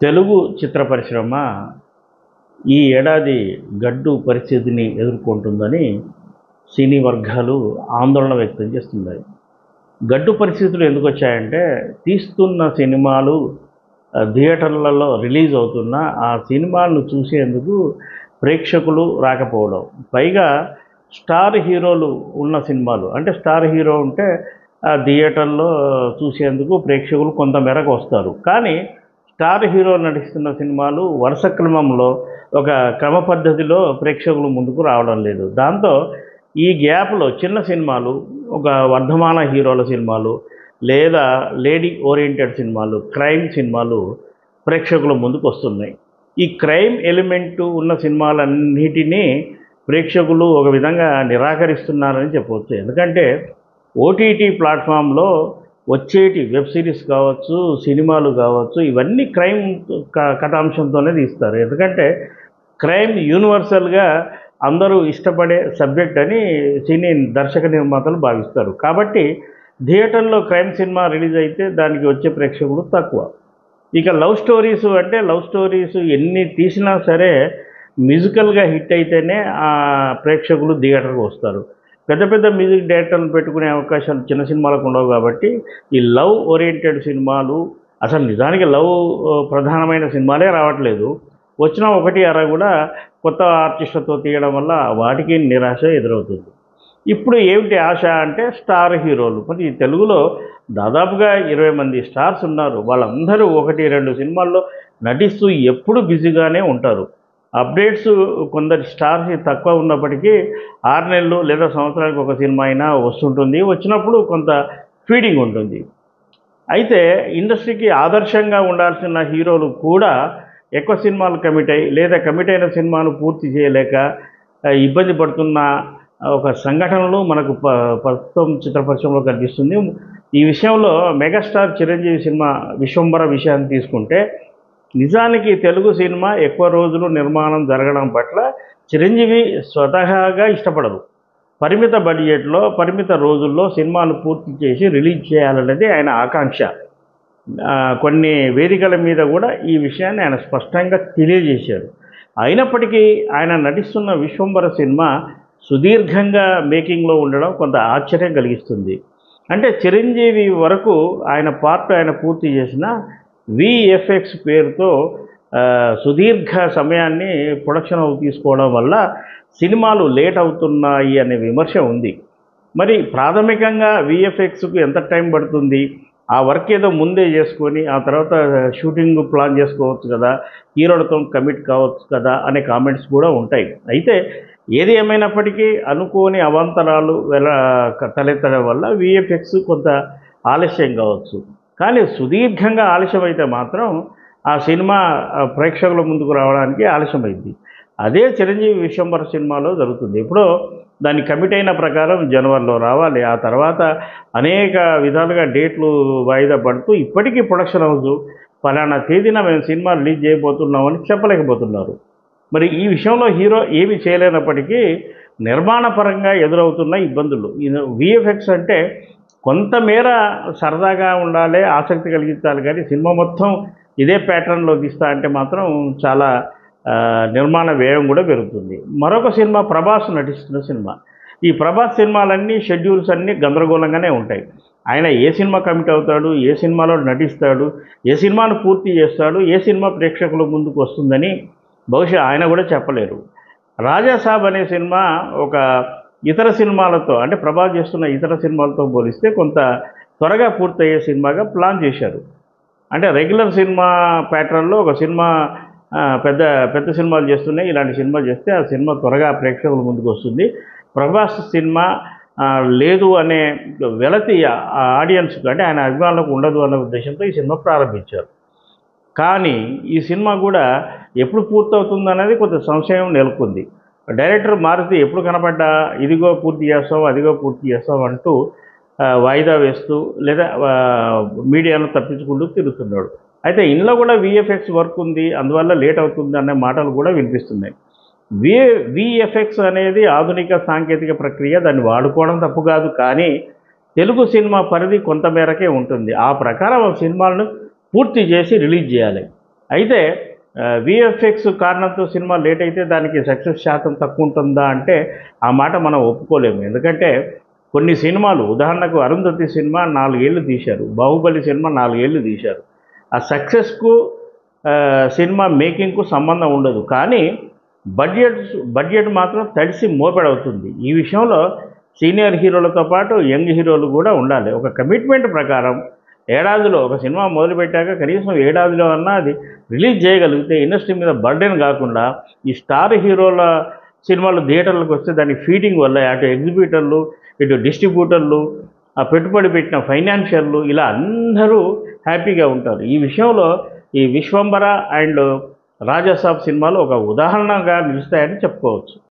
తెలుగు చిత్ర పరిశ్రమ ఈ ఏడాది గడ్డు పరిస్థితిని ఎదుర్కొంటుందని సినీ వర్గాలు ఆందోళన వ్యక్తం చేస్తున్నాయి. గడ్డు పరిస్థితులు ఎందుకు వచ్చాయంటే తీస్తున్న సినిమాలు థియేటర్లలో రిలీజ్ అవుతున్న ఆ సినిమాలను చూసేందుకు ప్రేక్షకులు రాకపోవడం. పైగా స్టార్ హీరోలు ఉన్న సినిమాలు అంటే స్టార్ హీరో ఉంటే థియేటర్లో చూసేందుకు ప్రేక్షకులు కొంత మేరకు వస్తారు. కానీ స్టార్ హీరో నటిస్తున్న సినిమాలు వరుస క్రమంలో ఒక క్రమ పద్ధతిలో ప్రేక్షకులు ముందుకు రావడం లేదు. దాంతో ఈ గ్యాప్లో చిన్న సినిమాలు, ఒక వర్ధమాన హీరోల సినిమాలు లేదా లేడీ ఓరియంటెడ్ సినిమాలు, క్రైమ్ సినిమాలు ప్రేక్షకుల ముందుకు వస్తున్నాయి. ఈ క్రైమ్ ఎలిమెంటు ఉన్న సినిమాలన్నిటినీ ప్రేక్షకులు ఒక విధంగా నిరాకరిస్తున్నారని చెప్పవచ్చు. ఎందుకంటే ఓటీటీ ప్లాట్ఫామ్లో వచ్చేటి వెబ్ సిరీస్ కావచ్చు, సినిమాలు కావచ్చు, ఇవన్నీ క్రైమ్ కథాంశంతోనే తీస్తారు. ఎందుకంటే క్రైమ్ యూనివర్సల్గా అందరూ ఇష్టపడే సబ్జెక్ట్ అని సినీ దర్శక నిర్మాతలు భావిస్తారు. కాబట్టి థియేటర్లో క్రైమ్ సినిమా రిలీజ్ అయితే దానికి వచ్చే ప్రేక్షకులు తక్కువ. ఇక లవ్ స్టోరీస్ అంటే లవ్ స్టోరీస్ ఎన్ని తీసినా సరే మ్యూజికల్గా హిట్ అయితేనే ఆ ప్రేక్షకులు థియేటర్కి వస్తారు. పెద్ద పెద్ద మ్యూజిక్ డైరెక్టర్లు పెట్టుకునే అవకాశాలు చిన్న సినిమాలకు ఉండవు. కాబట్టి ఈ లవ్ ఓరియంటెడ్ సినిమాలు అసలు నిజానికి లవ్ ప్రధానమైన సినిమాలే రావట్లేదు. వచ్చిన ఒకటి అర కూడా కొత్త ఆర్టిస్టులతో తీయడం వల్ల వాటికి నిరాశ ఎదురవుతుంది. ఇప్పుడు ఏమిటి ఆశ అంటే స్టార్ హీరోలు. మరి ఈ తెలుగులో దాదాపుగా 20 మంది స్టార్స్ ఉన్నారు. వాళ్ళందరూ 1-2 సినిమాల్లో నటిస్తూ ఎప్పుడు బిజీగానే ఉంటారు. అప్డేట్స్ కొందరి స్టార్స్ తక్కువ ఉన్నప్పటికీ 6 నెలలు లేదా సంవత్సరానికి ఒక సినిమా అయినా వస్తుంటుంది. వచ్చినప్పుడు కొంత ఫీడింగ్ ఉంటుంది. అయితే ఇండస్ట్రీకి ఆదర్శంగా ఉండాల్సిన హీరోలు కూడా ఎక్కువ సినిమాలు కమిట్ అయ్యి లేదా కమిట్ అయిన సినిమాను పూర్తి చేయలేక ఇబ్బంది పడుతున్న ఒక సంఘటనలు మనకు ప్రస్తుతం చిత్ర పరిశ్రమలో కనిపిస్తుంది. ఈ విషయంలో మెగాస్టార్ చిరంజీవి సినిమా విశ్వంబర విషయాన్ని తీసుకుంటే నిజానికి తెలుగు సినిమా ఎక్కువ రోజులు నిర్మాణం జరగడం పట్ల చిరంజీవి స్వతహాగా ఇష్టపడరు. పరిమిత బడ్జెట్లో పరిమిత రోజుల్లో సినిమాను పూర్తి చేసి రిలీజ్ చేయాలనేది ఆయన ఆకాంక్ష. కొన్ని వేదికల మీద కూడా ఈ విషయాన్ని ఆయన స్పష్టంగా తెలియజేశారు. అయినప్పటికీ ఆయన నటిస్తున్న విశ్వంబర సినిమా సుదీర్ఘంగా మేకింగ్లో ఉండడం కొంత ఆశ్చర్యం కలిగిస్తుంది. అంటే చిరంజీవి వరకు ఆయన పార్ట్ ఆయన పూర్తి చేసిన విఎఫ్ఎక్స్ పేరుతో సుదీర్ఘ సమయాన్ని ప్రొడక్షన్ తీసుకోవడం వల్ల సినిమాలు లేట్ అవుతున్నాయి అనే విమర్శ ఉంది. మరి ప్రాథమికంగా విఎఫ్ఎక్స్కు ఎంత టైం పడుతుంది? ఆ వర్క్ ఏదో ముందే చేసుకొని ఆ తర్వాత షూటింగ్ ప్లాన్ చేసుకోవచ్చు కదా, హీరోలతో కమిట్ కావచ్చు కదా అనే కామెంట్స్ కూడా ఉంటాయి. అయితే ఏది ఏమైనప్పటికీ అనుకోని అవాంతరాలు తలెత్తడం వల్ల విఎఫ్ఎక్స్ కొంత ఆలస్యం కావచ్చు. కానీ సుదీర్ఘంగా ఆలస్యమైతే మాత్రం ఆ సినిమా ప్రేక్షకుల ముందుకు రావడానికి ఆలస్యమైంది. అదే చిరంజీవి విశ్వంబర సినిమాలో జరుగుతుంది. ఎప్పుడో దాన్ని కమిట్ అయిన ప్రకారం జనవరిలో రావాలి. ఆ తర్వాత అనేక విధాలుగా డేట్లు వాయిదా పడుతూ ఇప్పటికీ ప్రొడక్షన్ హౌస్ ఫలానా తేదీన మేము సినిమా రిలీజ్ చేయబోతున్నామని చెప్పలేకపోతున్నారు. మరి ఈ విషయంలో హీరో ఏమి చేయలేనప్పటికీ నిర్మాణ పరంగా ఎదురవుతున్న ఇబ్బందులు. విఎఫ్ఎక్స్ అంటే కొంతమేర సరదాగా ఉండాలి, ఆసక్తి కలిగించాలి. కానీ సినిమా మొత్తం ఇదే ప్యాటర్న్లో తీస్తా అంటే మాత్రం చాలా నిర్మాణ వ్యయం కూడా పెరుగుతుంది. మరొక సినిమా ప్రభాస్ నటిస్తున్న సినిమా. ఈ ప్రభాస్ సినిమాలన్నీ షెడ్యూల్స్ అన్నీ గందరగోళంగానే ఉంటాయి. ఆయన ఏ సినిమా కమిట్ అవుతాడు, ఏ సినిమాలో నటిస్తాడు, ఏ సినిమాను పూర్తి చేస్తాడు, ఏ సినిమా ప్రేక్షకుల ముందుకు వస్తుందని బహుశా ఆయన కూడా చెప్పలేరు. రాజాసాబ్ అనే సినిమా ఒక ఇతర సినిమాలతో అంటే ప్రభాస్ చేస్తున్న ఇతర సినిమాలతో పోలిస్తే కొంత త్వరగా పూర్తయ్యే సినిమాగా ప్లాన్ చేశారు. అంటే రెగ్యులర్ సినిమా ప్యాటర్న్లో ఒక సినిమా పెద్ద పెద్ద సినిమాలు చేస్తున్నాయి, ఇలాంటి సినిమా చేస్తే ఆ సినిమా త్వరగా ప్రేక్షకుల ముందుకు వస్తుంది. ప్రభాస్ సినిమా లేదు అనే వెలతి ఆడియన్స్కి అంటే ఆయన అభిమానులకు ఉండదు అన్న ఉద్దేశంతో ఈ సినిమా ప్రారంభించారు. కానీ ఈ సినిమా కూడా ఎప్పుడు పూర్తవుతుందనేది కొంత సంశయం నెలకొంది. డైరెక్టర్ మారుతి ఎప్పుడు కనపడ్డా ఇదిగో పూర్తి చేస్తాం, అదిగో పూర్తి చేస్తాం అంటూ వాయిదా వేస్తూ లేదా మీడియాను తప్పించుకుంటూ తిరుగుతున్నాడు. అయితే ఇందులో కూడా విఎఫ్ఎక్స్ వర్క్ ఉంది, అందువల్ల లేట్ అవుతుంది అనే మాటలు కూడా వినిపిస్తున్నాయి. విఎఫ్ఎక్స్ అనేది ఆధునిక సాంకేతిక ప్రక్రియ, దాన్ని వాడుకోవడం తప్పు కాదు. కానీ తెలుగు సినిమా పరిధి కొంత మేరకే ఉంటుంది. ఆ ప్రకారం సినిమాలను పూర్తి చేసి రిలీజ్ చేయాలి. అయితే విఎఫ్ఎక్స్ కారణంతో సినిమా లేట్ అయితే దానికి సక్సెస్ శాతం తక్కువ ఉంటుందా అంటే ఆ మాట మనం ఒప్పుకోలేము. ఎందుకంటే కొన్ని సినిమాలు ఉదాహరణకు అరుంధతి సినిమా 4 ఏళ్ళు తీశారు, బాహుబలి సినిమా 4 ఏళ్ళు తీశారు. ఆ సక్సెస్కు సినిమా మేకింగ్కు సంబంధం ఉండదు, కానీ బడ్జెట్ మాత్రం తడిసి మోపెడవుతుంది. ఈ విషయంలో సీనియర్ హీరోలతో పాటు యంగ్ హీరోలు కూడా ఉండాలి. ఒక కమిట్మెంట్ ప్రకారం ఏడాదిలో ఒక సినిమా మొదలుపెట్టాక కనీసం ఏడాదిలో అన్నా అది రిలీజ్ చేయగలిగితే ఇండస్ట్రీ మీద బర్డెన్ కాకుండా, ఈ స్టార్ హీరోల సినిమాలు థియేటర్లకు వస్తే దాని ఫీడింగ్ వల్ల అటు ఎగ్జిబిటర్లు, ఇటు డిస్ట్రిబ్యూటర్లు, ఆ పెట్టుబడి పెట్టిన ఫైనాన్షియర్లు, ఇలా అందరూ హ్యాపీగా ఉంటారు. ఈ విషయంలో ఈ విశ్వంబర అండ్ రాజాసాబ్ సినిమాలు ఒక ఉదాహరణగా నిలుస్తాయని చెప్పుకోవచ్చు.